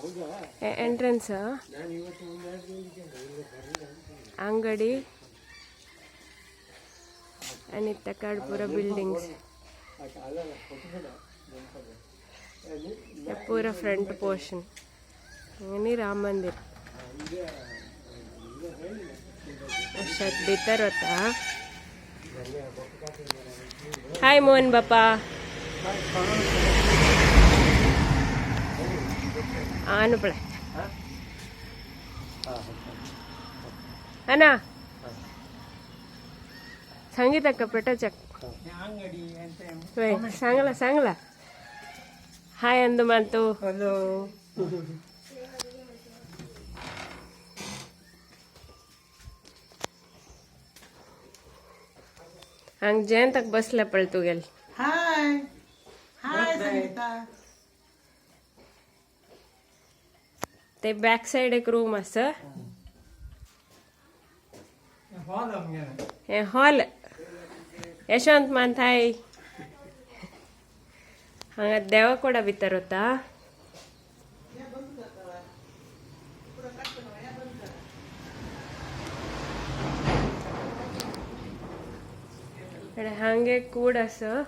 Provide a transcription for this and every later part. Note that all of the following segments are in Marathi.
ಎಂಟ್ರೆನ್ಸ್ ಅಂಗಡಿ आणि तकाड पूरा बिल्डिंग्स पूरा फ्रंट पोर्शन आणि राम मंदिर अशात भीतर होता. हाय मोहन बापा आनु पड़ा है ना संगीत का प्रटचक सांगला सांगला हाय अंदु मातु हॅलो हंग जैन तक बसला पळतू गेल. हाय हाय संगीता ते बॅक साइड एक रूम असं हे हॉल यशवंत मानथाय हांगा देवा कोडा भितर होता. हांगे कूड असं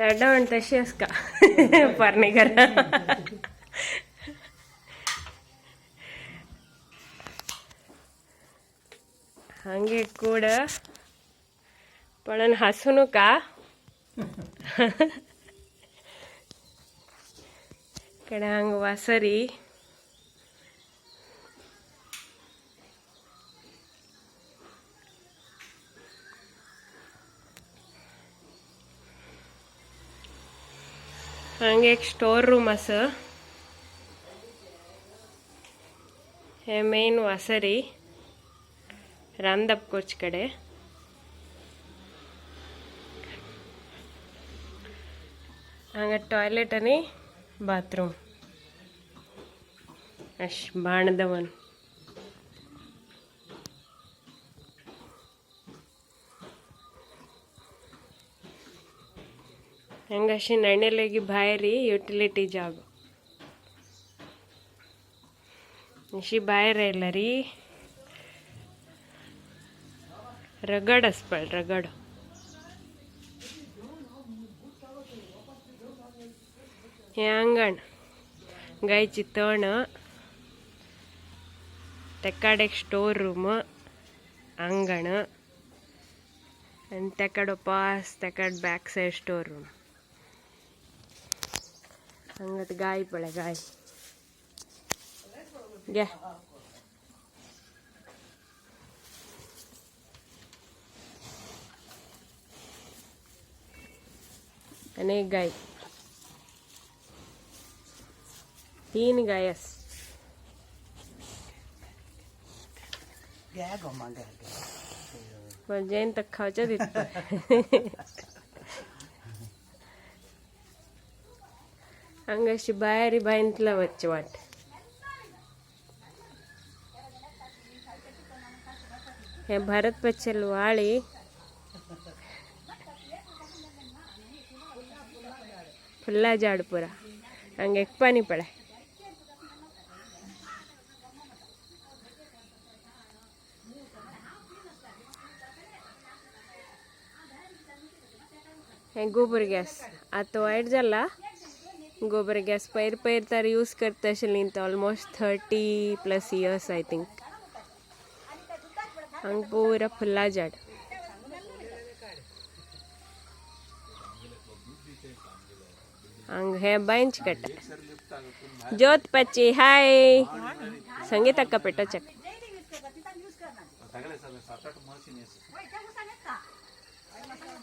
अडवण तशी अस का पारणे करा हंगे कूड पण हसून का कड़े हंग वासरी हंगे एक स्टोर रूम असं हे मेन वासरी रांदप कोच कड़े हंगे टॉयलेट आणि बाथरूम अश बाणदवन हंग अशी नणलेगी भायरी युटिलिटी जाग अशी बाहेर राहिला री रगड असपळ रगड हे अंगण गायची तण तेकाड एक स्टोर रूम अंगण आणि तेकाड पास तेकाड बॅक साइड स्टोर रूम हंगत गाय पड़े गाय गे अनेक गाय 3 गायस पण जैन तक खावच्या दिसत हंगाशी बाहेरी बायंतला वच्चे वाट हे भारत पच्छल वाळी फुल्ला झाड़ पूरा हंगे एक पानी पड़ा गोबर गॅस आता वाईट झाला. गोबर गॅस पैर तर यूज करता आशिल्ली ऑलमोस्ट 30+ इयर्स आय थिंक. हांग पूरा फुल्ला झाड हांग हे बेंच कट ज्योत पच्ची हाय संगीता का पेटचक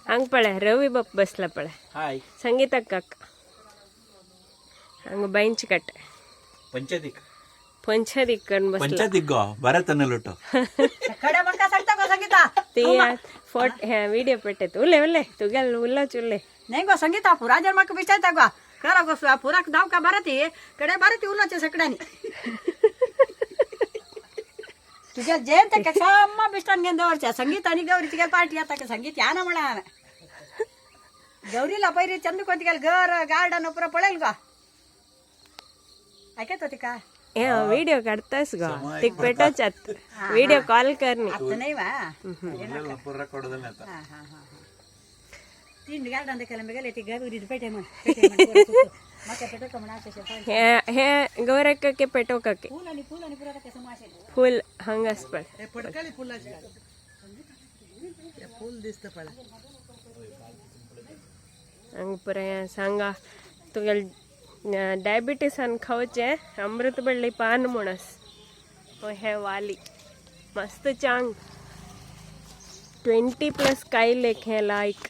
हंग पळे रवी बाप बसला पळे हाय संगीता काक हंग बेंच कट पंचायत कण बसला पंचायत गो भारत ಅನ್ನಲುಟ್ಟು कड़े बनका सकता को संगीता ते फोटो हे वीडियो पेटे उले उले तू गेल उल्ला चुल्ले नहीं गो संगीता पूरा जन्म के बिचारता गो करा गो पूरा दाव का भारती कड़े भारती उल्ला चे सकडानी तुझ्या जयंत का सम्मा बिस्टान घेऊन जवळच्या संगीत आणि गौरीची गेल पार्टी आता का संगीत या ना म्हणा गौरीला पहिली चंदू कोणती गेल घर गार्डन पुरा पळेल का ऐकत होती का हे व्हिडिओ काढतास ग ते पेटोच्यात व्हिडिओ कॉल करणे आता नाही वा ಕೊಡೋದನ್ನ ಆತ हा हा हा तीन गार्डन देखील मी गेले ती गौरी पेटे म्हण मका पेटो म्हणा हे गौरಕ್ಕಕ್ಕೆ पेटोकಕ್ಕೆ फुल आणि पुरा कसं मासे फुल हंगस पण पडकाली फुलाची फुल दिसतं पडा हंग पुरा सांगा तुगेल डायबिटीस अन खावचे अमृत बಳ್ಳಿ पान म्हणस हे वाली मस्त चांग 20+ काय लेख हे लायक